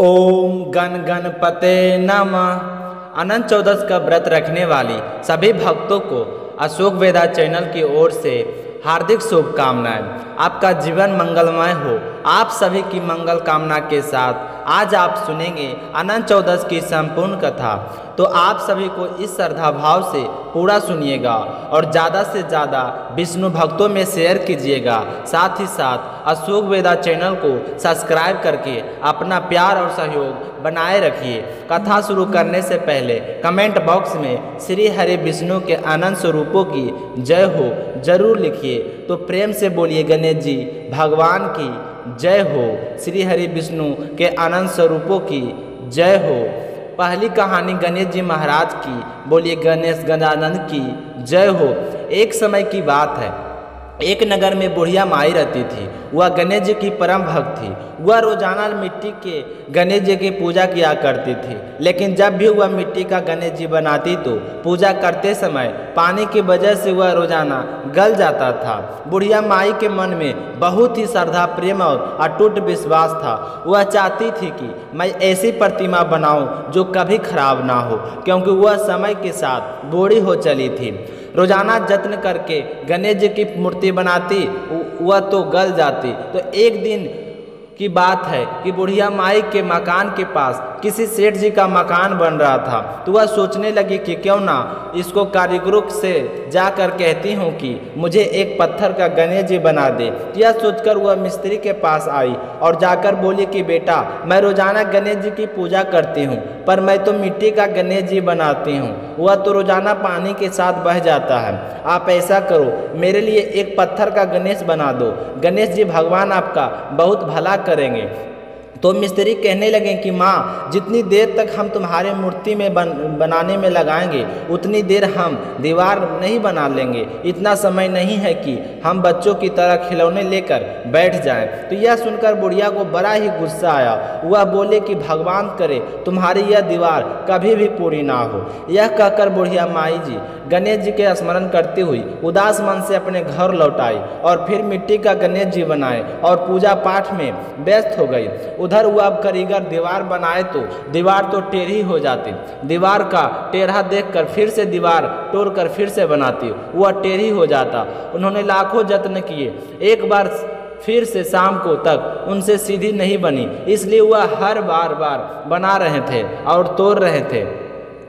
ओम गण गणपते नमः। अनंत चौदस का व्रत रखने वाली सभी भक्तों को अशोक वेदा चैनल की ओर से हार्दिक शुभकामनाएं। आपका जीवन मंगलमय हो। आप सभी की मंगल कामना के साथ आज आप सुनेंगे अनंत चौदस की संपूर्ण कथा। तो आप सभी को इस श्रद्धा भाव से पूरा सुनिएगा और ज़्यादा से ज़्यादा विष्णु भक्तों में शेयर कीजिएगा। साथ ही साथ अशोक वेदा चैनल को सब्सक्राइब करके अपना प्यार और सहयोग बनाए रखिए। कथा शुरू करने से पहले कमेंट बॉक्स में श्री हरि विष्णु के अनंत स्वरूपों की जय हो जरूर लिखिए। तो प्रेम से बोलिए गणेश जी भगवान की जय हो, श्री हरि विष्णु के अनंत स्वरूपों की जय हो। पहली कहानी गणेश जी महाराज की, बोलिए गणेश गजानन की जय हो। एक समय की बात है, एक नगर में बुढ़िया माई रहती थी। वह गणेश जी की परम भक्त थी। वह रोजाना मिट्टी के गणेश जी की पूजा किया करती थी, लेकिन जब भी वह मिट्टी का गणेश जी बनाती तो पूजा करते समय पानी की वजह से वह रोजाना गल जाता था। बुढ़िया माई के मन में बहुत ही श्रद्धा, प्रेम और अटूट विश्वास था। वह चाहती थी कि मैं ऐसी प्रतिमा बनाऊं जो कभी खराब ना हो, क्योंकि वह समय के साथ बूढ़ी हो चली थी। रोजाना जत्न करके गणेश जी की मूर्ति बनाती, वह तो गल जाती। तो एक दिन की बात है कि बुढ़िया माई के मकान के पास किसी सेठ जी का मकान बन रहा था। तो वह सोचने लगी कि क्यों ना इसको कारीगरों से जाकर कहती हूँ कि मुझे एक पत्थर का गणेश जी बना दे। यह सोचकर वह मिस्त्री के पास आई और जाकर बोली कि बेटा, मैं रोजाना गणेश जी की पूजा करती हूँ, पर मैं तो मिट्टी का गणेश जी बनाती हूँ, वह तो रोजाना पानी के साथ बह जाता है। आप ऐसा करो, मेरे लिए एक पत्थर का गणेश बना दो। गणेश जी भगवान आपका बहुत भला करेंगे। तो मिस्त्री कहने लगे कि माँ, जितनी देर तक हम तुम्हारे मूर्ति में बनाने में लगाएंगे उतनी देर हम दीवार नहीं बना लेंगे। इतना समय नहीं है कि हम बच्चों की तरह खिलौने लेकर बैठ जाएं। तो यह सुनकर बुढ़िया को बड़ा ही गुस्सा आया। वह बोले कि भगवान करे तुम्हारी यह दीवार कभी भी पूरी ना हो। यह कहकर बुढ़िया माई जी गणेश जी के स्मरण करती हुई उदास मन से अपने घर लौट आई और फिर मिट्टी का गणेश जी बनाए और पूजा पाठ में व्यस्त हो गई। उधर वह अब कारीगर दीवार बनाए तो दीवार तो टेढ़ी हो जाती। दीवार का टेढ़ा देखकर फिर से दीवार तोड़कर फिर से बनाती, वह टेढ़ी हो जाता। उन्होंने लाखों यत्न किए, एक बार फिर से शाम को तक उनसे सीधी नहीं बनी, इसलिए वह हर बार बना रहे थे और तोड़ रहे थे।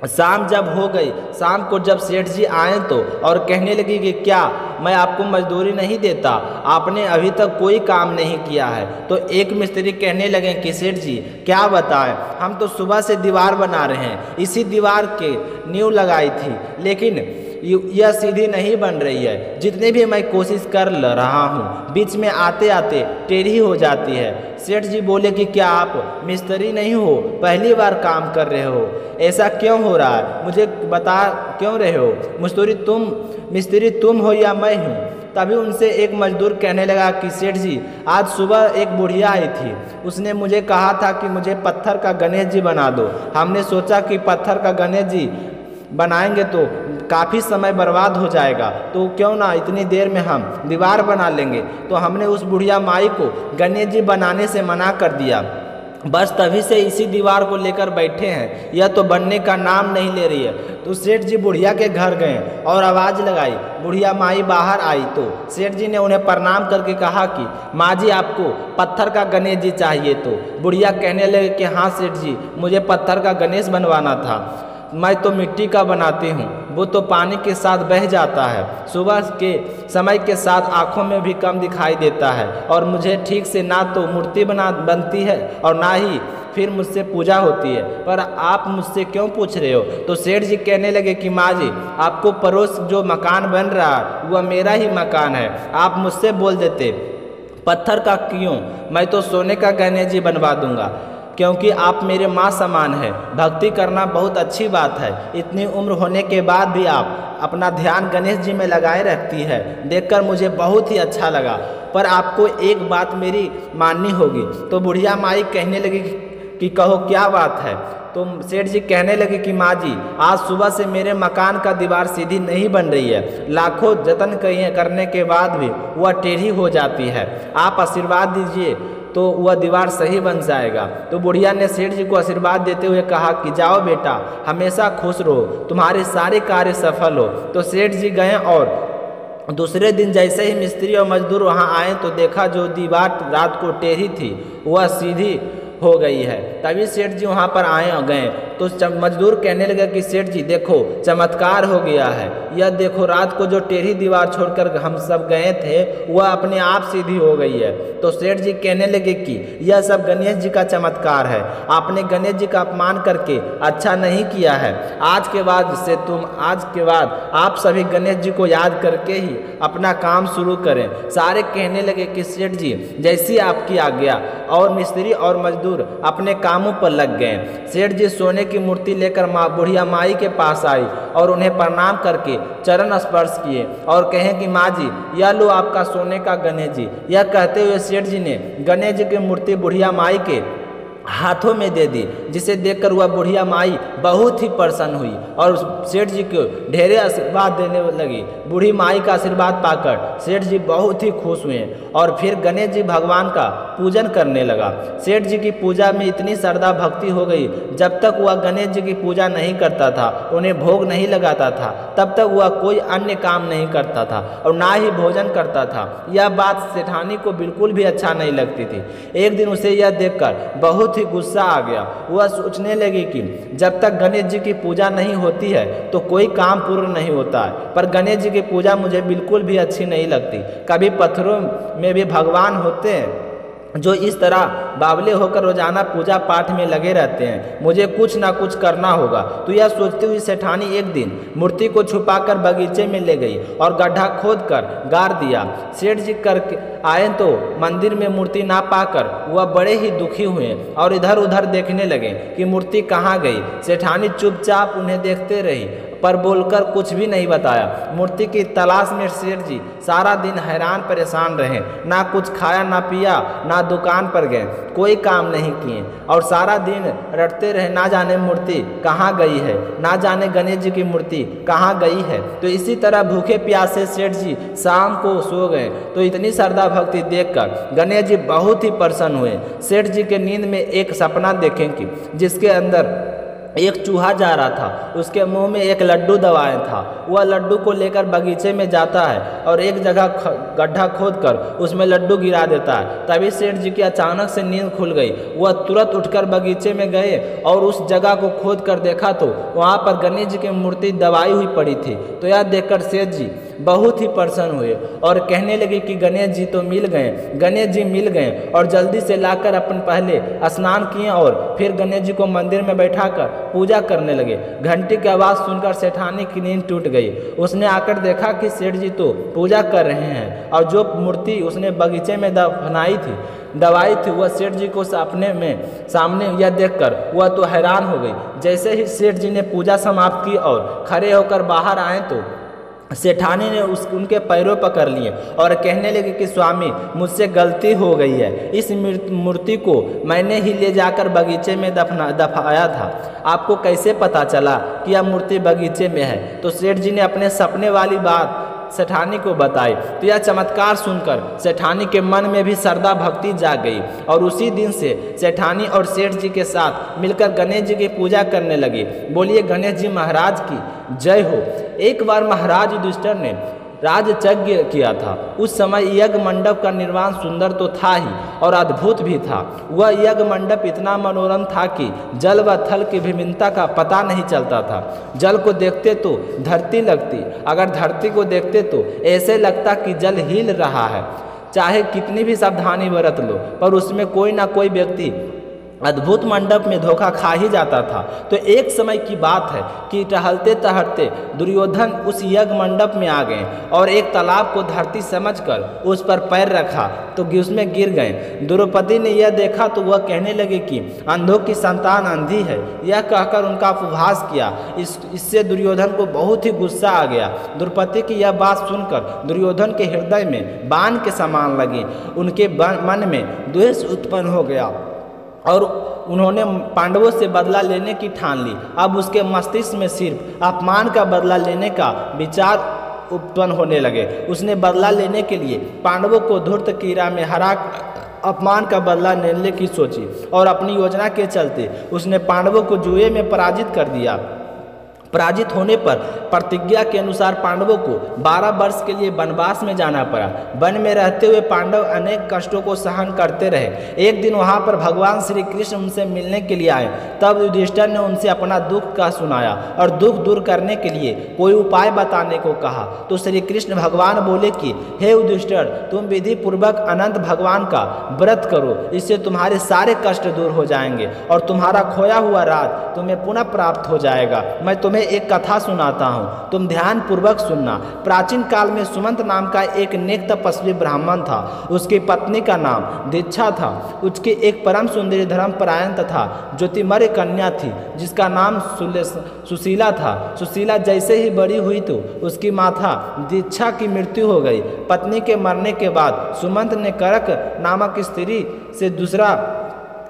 शाम जब हो गई, शाम को जब सेठ जी आए तो और कहने लगी कि क्या मैं आपको मजदूरी नहीं देता, आपने अभी तक कोई काम नहीं किया है। तो एक मिस्त्री कहने लगे कि सेठ जी क्या बताएं, हम तो सुबह से दीवार बना रहे हैं, इसी दीवार के नींव लगाई थी, लेकिन यह सीधी नहीं बन रही है। जितने भी मैं कोशिश कर रहा हूँ, बीच में आते आते टेढ़ी हो जाती है। सेठ जी बोले कि क्या आप मिस्त्री नहीं हो, पहली बार काम कर रहे हो, ऐसा क्यों हो रहा है, मुझे बता क्यों रहे हो। मिस्त्री तुम हो या मैं हूँ। तभी उनसे एक मजदूर कहने लगा कि सेठ जी, आज सुबह एक बुढ़िया आई थी, उसने मुझे कहा था कि मुझे पत्थर का गणेश जी बना दो। हमने सोचा कि पत्थर का गणेश जी बनाएंगे तो काफ़ी समय बर्बाद हो जाएगा, तो क्यों ना इतनी देर में हम दीवार बना लेंगे। तो हमने उस बुढ़िया माई को गणेश जी बनाने से मना कर दिया। बस तभी से इसी दीवार को लेकर बैठे हैं, यह तो बनने का नाम नहीं ले रही है। तो सेठ जी बुढ़िया के घर गए और आवाज़ लगाई। बुढ़िया माई बाहर आई तो सेठ जी ने उन्हें प्रणाम करके कहा कि माँ जी, आपको पत्थर का गणेश जी चाहिए। तो बुढ़िया कहने लगे कि हाँ सेठ जी, मुझे पत्थर का गणेश बनवाना था, मैं तो मिट्टी का बनाती हूँ, वो तो पानी के साथ बह जाता है, सुबह के समय के साथ आँखों में भी कम दिखाई देता है, और मुझे ठीक से ना तो मूर्ति बनती है और ना ही फिर मुझसे पूजा होती है, पर आप मुझसे क्यों पूछ रहे हो। तो सेठ जी कहने लगे कि माँ जी, आपको पड़ोस जो मकान बन रहा है वह मेरा ही मकान है, आप मुझसे बोल देते पत्थर का क्यों, मैं तो सोने का गणेश जी बनवा दूंगा, क्योंकि आप मेरे माँ समान हैं। भक्ति करना बहुत अच्छी बात है, इतनी उम्र होने के बाद भी आप अपना ध्यान गणेश जी में लगाए रखती है, देखकर मुझे बहुत ही अच्छा लगा, पर आपको एक बात मेरी माननी होगी। तो बुढ़िया माई कहने लगी कि कहो क्या बात है। तो सेठ जी कहने लगे कि माँ जी, आज सुबह से मेरे मकान का दीवार सीधी नहीं बन रही है, लाखों जतन करने के बाद भी वह टेढ़ी हो जाती है, आप आशीर्वाद दीजिए तो वह दीवार सही बन जाएगा। तो बुढ़िया ने सेठ जी को आशीर्वाद देते हुए कहा कि जाओ बेटा, हमेशा खुश रहो, तुम्हारे सारे कार्य सफल हो। तो सेठ जी गए और दूसरे दिन जैसे ही मिस्त्री और मजदूर वहां आए तो देखा जो दीवार रात को टेढ़ी थी वह सीधी हो गई है। तभी सेठ जी वहाँ पर आए और गए तो मजदूर कहने लगे कि सेठ जी देखो चमत्कार हो गया है, यह देखो रात को जो टेढ़ी दीवार छोड़कर हम सब गए थे वह अपने आप सीधी हो गई है। तो सेठ जी कहने लगे कि यह सब गणेश जी का चमत्कार है, आपने गणेश जी का अपमान करके अच्छा नहीं किया है। आज के बाद आप सभी गणेश जी को याद करके ही अपना काम शुरू करें। सारे कहने लगे कि सेठ जी जैसी आपकी आज्ञा, और मिस्त्री और मजदूर अपने कामों पर लग गए। सेठ जी सोने की मूर्ति लेकर बुढ़िया माई के पास आई और उन्हें प्रणाम करके चरण स्पर्श किए और कहें कि माँ जी यह लो आपका सोने का गणेश जी। यह कहते हुए सेठ जी ने गणेश जी की मूर्ति बुढ़िया माई के हाथों में दे दी, जिसे देखकर वह बुढ़िया माई बहुत ही प्रसन्न हुई और सेठ जी को ढेरे आशीर्वाद देने लगी। बूढ़ी माई का आशीर्वाद पाकर सेठ जी बहुत ही खुश हुए और फिर गणेश जी भगवान का पूजन करने लगा। सेठ जी की पूजा में इतनी श्रद्धा भक्ति हो गई, जब तक वह गणेश जी की पूजा नहीं करता था, उन्हें भोग नहीं लगाता था, तब तक वह कोई अन्य काम नहीं करता था और ना ही भोजन करता था। यह बात सेठानी को बिल्कुल भी अच्छा नहीं लगती थी। एक दिन उसे यह देखकर बहुत ही गुस्सा आ गया। वह सोचने लगी कि जब तक गणेश जी की पूजा नहीं होती है तो कोई काम पूर्ण नहीं होता है, पर गणेश जी की पूजा मुझे बिल्कुल भी अच्छी नहीं लगती। कभी पत्थरों में भी भगवान होते हैं जो इस तरह बावले होकर रोजाना पूजा पाठ में लगे रहते हैं, मुझे कुछ ना कुछ करना होगा। तो यह सोचती हुई सेठानी एक दिन मूर्ति को छुपाकर बगीचे में ले गई और गड्ढा खोदकर गाड़ दिया। सेठ जी करके आए तो मंदिर में मूर्ति ना पाकर वह बड़े ही दुखी हुए और इधर उधर देखने लगे कि मूर्ति कहाँ गई। सेठानी चुपचाप उन्हें देखते रही पर बोलकर कुछ भी नहीं बताया। मूर्ति की तलाश में सेठ जी सारा दिन हैरान परेशान रहे, ना कुछ खाया ना पिया, ना दुकान पर गए, कोई काम नहीं किए और सारा दिन रटते रहे, ना जाने मूर्ति कहाँ गई है, ना जाने गणेश जी की मूर्ति कहाँ गई है। तो इसी तरह भूखे प्यासे सेठ जी शाम को सो गए। तो इतनी श्रद्धा भक्ति देखकर गणेश जी बहुत ही प्रसन्न हुए। सेठ जी के नींद में एक सपना देखेंगे जिसके अंदर एक चूहा जा रहा था, उसके मुंह में एक लड्डू दबाया था। वह लड्डू को लेकर बगीचे में जाता है और एक जगह गड्ढा खोदकर उसमें लड्डू गिरा देता है। तभी सेठ जी की अचानक से नींद खुल गई। वह तुरंत उठकर बगीचे में गए और उस जगह को खोद कर देखा तो वहाँ पर गणेश जी की मूर्ति दबाई हुई पड़ी थी। तो यह देखकर सेठ जी बहुत ही प्रसन्न हुए और कहने लगे कि गणेश जी तो मिल गए, गणेश जी मिल गए। और जल्दी से लाकर अपन पहले स्नान किए और फिर गणेश जी को मंदिर में बैठाकर पूजा करने लगे। घंटी की आवाज़ सुनकर सेठानी की नींद टूट गई। उसने आकर देखा कि सेठ जी तो पूजा कर रहे हैं और जो मूर्ति उसने बगीचे में दवाई थी वह सेठ जी को सामने यह देखकर वह तो हैरान हो गई। जैसे ही सेठ जी ने पूजा समाप्त की और खड़े होकर बाहर आए तो सेठानी ने उनके पैरों पकड़ लिए और कहने लगे कि स्वामी मुझसे गलती हो गई है, इस मूर्ति को मैंने ही ले जाकर बगीचे में दफनाया था। आपको कैसे पता चला कि यह मूर्ति बगीचे में है? तो सेठ जी ने अपने सपने वाली बात सेठानी को बताई। तो यह चमत्कार सुनकर सेठानी के मन में भी श्रद्धा भक्ति जाग गई और उसी दिन से सेठानी और सेठ जी के साथ मिलकर गणेश जी की पूजा करने लगी। बोलिए गणेश जी महाराज की जय हो। एक बार महाराज युधिष्ठिर ने राजयज्ञ किया था। उस समय यज्ञ मंडप का निर्माण सुंदर तो था ही और अद्भुत भी था। वह यज्ञ मंडप इतना मनोरम था कि जल व थल की विभिन्नता का पता नहीं चलता था। जल को देखते तो धरती लगती, अगर धरती को देखते तो ऐसे लगता कि जल हिल रहा है। चाहे कितनी भी सावधानी बरत लो पर उसमें कोई ना कोई व्यक्ति अद्भुत मंडप में धोखा खा ही जाता था। तो एक समय की बात है कि टहलते टहलते दुर्योधन उस यज्ञ मंडप में आ गए और एक तालाब को धरती समझकर उस पर पैर रखा तो उसमें गिर गए। द्रौपदी ने यह देखा तो वह कहने लगे कि अंधों की संतान अंधी है। यह कहकर उनका उपहास किया। इससे दुर्योधन को बहुत ही गुस्सा आ गया। द्रौपदी की यह बात सुनकर दुर्योधन के हृदय में बाण के समान लगी। उनके मन में द्वेष उत्पन्न हो गया और उन्होंने पांडवों से बदला लेने की ठान ली। अब उसके मस्तिष्क में सिर्फ अपमान का बदला लेने का विचार उत्पन्न होने लगे। उसने बदला लेने के लिए पांडवों को धूर्त कीड़ा में अपमान का बदला लेने की सोची और अपनी योजना के चलते उसने पांडवों को जुए में पराजित कर दिया। पराजित होने पर प्रतिज्ञा के अनुसार पांडवों को 12 वर्ष के लिए वनवास में जाना पड़ा। वन में रहते हुए पांडव अनेक कष्टों को सहन करते रहे। एक दिन वहां पर भगवान श्री कृष्ण उनसे मिलने के लिए आए। तब युधिष्ठिर ने उनसे अपना दुख का सुनाया और दुख दूर करने के लिए कोई उपाय बताने को कहा। तो श्री कृष्ण भगवान बोले कि हे युधिष्ठिर, तुम विधि पूर्वक अनंत भगवान का व्रत करो, इससे तुम्हारे सारे कष्ट दूर हो जाएंगे और तुम्हारा खोया हुआ राज तुम्हें पुनः प्राप्त हो जाएगा। मैं तुम्हें एक कथा सुनाता हूँ, तुम ध्यान पूर्वक सुनना। प्राचीन काल में सुमंत नाम का एक नेक तपस्वी ब्राह्मण था। उसकी पत्नी का नाम दीक्षा था। उसकी एक परम सुंदरी धर्मपरायण तथा ज्योतिमय कन्या थी जिसका नाम सुशीला था। सुशीला जैसे ही बड़ी हुई तो उसकी माता दीक्षा की मृत्यु हो गई। पत्नी के मरने के बाद सुमंत ने करक नामक स्त्री से दूसरा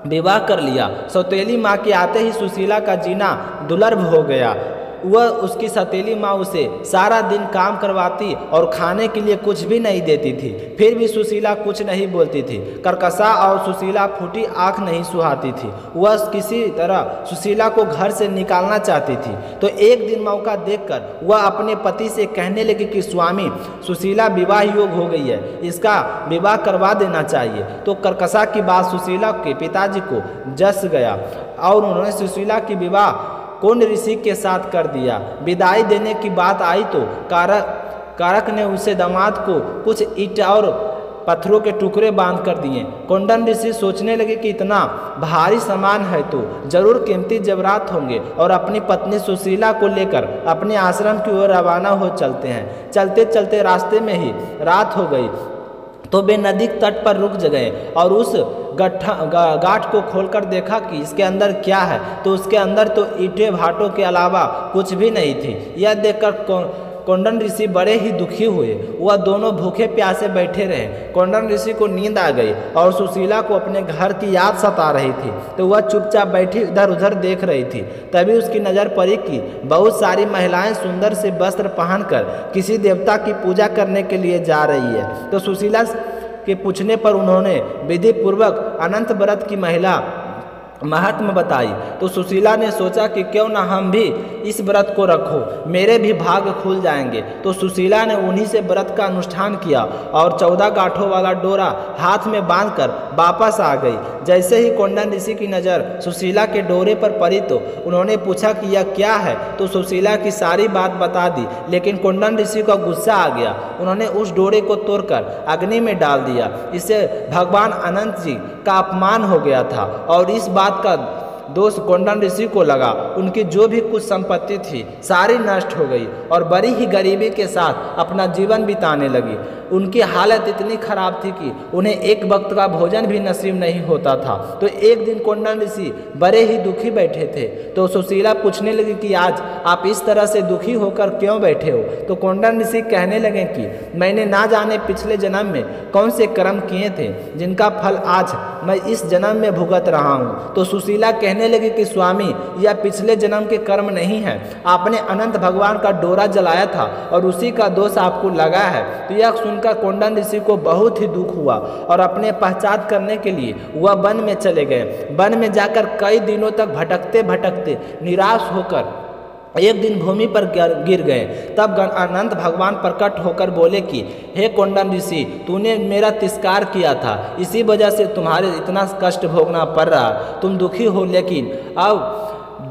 विवाह कर लिया। सौतेली माँ के आते ही सुशीला का जीना दुर्लभ हो गया। वह उसकी सौतेली माँ उसे सारा दिन काम करवाती और खाने के लिए कुछ भी नहीं देती थी। फिर भी सुशीला कुछ नहीं बोलती थी। कर्कशा और सुशीला फूटी आँख नहीं सुहाती थी। वह किसी तरह सुशीला को घर से निकालना चाहती थी। तो एक दिन मौका देखकर वह अपने पति से कहने लगी कि स्वामी, सुशीला विवाह योग्य हो गई है, इसका विवाह करवा देना चाहिए। तो कर्कशा की बात सुशीला के पिताजी को जस गया और उन्होंने सुशीला की विवाह कौन ऋषि के साथ कर दिया। विदाई देने की बात आई तो कारक ने उसे दामाद को कुछ ईंट और पत्थरों के टुकड़े बांध कर दिए। कोंडन ऋषि सोचने लगे कि इतना भारी सामान है तो जरूर कीमती जेवरात होंगे और अपनी पत्नी सुशीला को लेकर अपने आश्रम की ओर रवाना हो चलते हैं। चलते चलते रास्ते में ही रात हो गई तो वे नदी तट पर रुक गए और उस गाठ को खोलकर देखा कि इसके अंदर क्या है। तो उसके अंदर तो ईंटें भाटों के अलावा कुछ भी नहीं थी। यह देखकर कोंडन ऋषि बड़े ही दुखी हुए। वह दोनों भूखे प्यासे बैठे रहे। कोंडन ऋषि को नींद आ गई और सुशीला को अपने घर की याद सता रही थी। तो वह चुपचाप बैठी इधर उधर देख रही थी। तभी उसकी नज़र पड़ी कि बहुत सारी महिलाएं सुंदर से वस्त्र पहनकर किसी देवता की पूजा करने के लिए जा रही है। तो सुशीला के पूछने पर उन्होंने विधि पूर्वक अनंत व्रत की महात्म बताई। तो सुशीला ने सोचा कि क्यों ना हम भी इस व्रत को रखो, मेरे भी भाग खुल जाएंगे। तो सुशीला ने उन्हीं से व्रत का अनुष्ठान किया और 14 गांठों वाला डोरा हाथ में बांधकर वापस आ गई। जैसे ही कोंडन ऋषि की नज़र सुशीला के डोरे पर पड़ी तो उन्होंने पूछा कि यह क्या है। तो सुशीला की सारी बात बता दी, लेकिन कोंडन ऋषि का गुस्सा आ गया। उन्होंने उस डोरे को तोड़कर अग्नि में डाल दिया। इससे भगवान अनंत जी का अपमान हो गया था और इस बात का दोष कोंडन ऋषि को लगा। उनकी जो भी कुछ संपत्ति थी सारी नष्ट हो गई और बड़ी ही गरीबी के साथ अपना जीवन बिताने लगी। उनकी हालत इतनी खराब थी कि उन्हें एक वक्त का भोजन भी नसीब नहीं होता था। तो एक दिन कोंडन ऋषि बड़े ही दुखी बैठे थे। तो सुशीला पूछने लगी कि आज आप इस तरह से दुखी होकर क्यों बैठे हो। तो कोंडन ऋषि कहने लगे कि मैंने ना जाने पिछले जन्म में कौन से कर्म किए थे जिनका फल आज मैं इस जन्म में भुगत रहा हूँ। तो सुशीला कहने लगी कि स्वामी, यह पिछले जन्म के कर्म नहीं है, आपने अनंत भगवान का डोरा जलाया था और उसी का दोष आपको लगा है। तो यह सुनकर कोंडन ऋषि को बहुत ही दुख हुआ और अपने पश्चात करने के लिए वह वन में चले गए। वन में जाकर कई दिनों तक भटकते भटकते निराश होकर एक दिन भूमि पर गिर गए। तब अनंत भगवान प्रकट होकर बोले कि हे कोंडन ऋषि, तूने मेरा तिरस्कार किया था, इसी वजह से तुम्हारे इतना कष्ट भोगना पड़ रहा, तुम दुखी हो। लेकिन अब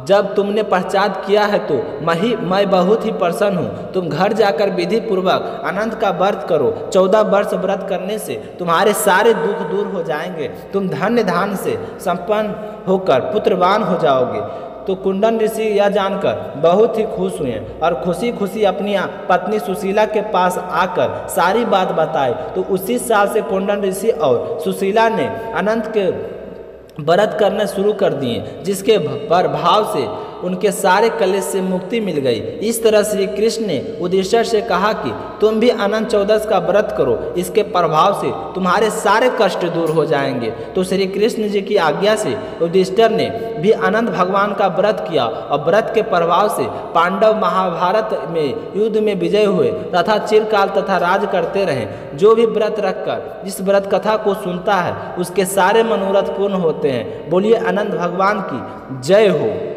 जब तुमने पश्चात किया है तो मैं बहुत ही प्रसन्न हूँ। तुम घर जाकर विधि पूर्वक अनंत का व्रत करो। 14 वर्ष व्रत करने से तुम्हारे सारे दुख दूर हो जाएंगे। तुम धन्य धान से संपन्न होकर पुत्रवान हो जाओगे। तो कुंडन ऋषि यह जानकर बहुत ही खुश हुए और खुशी खुशी अपनी पत्नी सुशीला के पास आकर सारी बात बताई। तो उसी साल से कुंडन ऋषि और सुशीला ने अनंत के व्रत करने शुरू कर दिए, जिसके प्रभाव से उनके सारे कलेश से मुक्ति मिल गई। इस तरह श्री कृष्ण ने युधिष्ठिर से कहा कि तुम भी अनंत चौदस का व्रत करो, इसके प्रभाव से तुम्हारे सारे कष्ट दूर हो जाएंगे। तो श्री कृष्ण जी की आज्ञा से युधिष्ठिर ने भी अनंत भगवान का व्रत किया और व्रत के प्रभाव से पांडव महाभारत में युद्ध में विजय हुए तथा चिरकाल तथा राज करते रहे। जो भी व्रत रखकर इस व्रत कथा को सुनता है उसके सारे मनोरथ पूर्ण होते हैं। बोलिए अनंत भगवान की जय हो।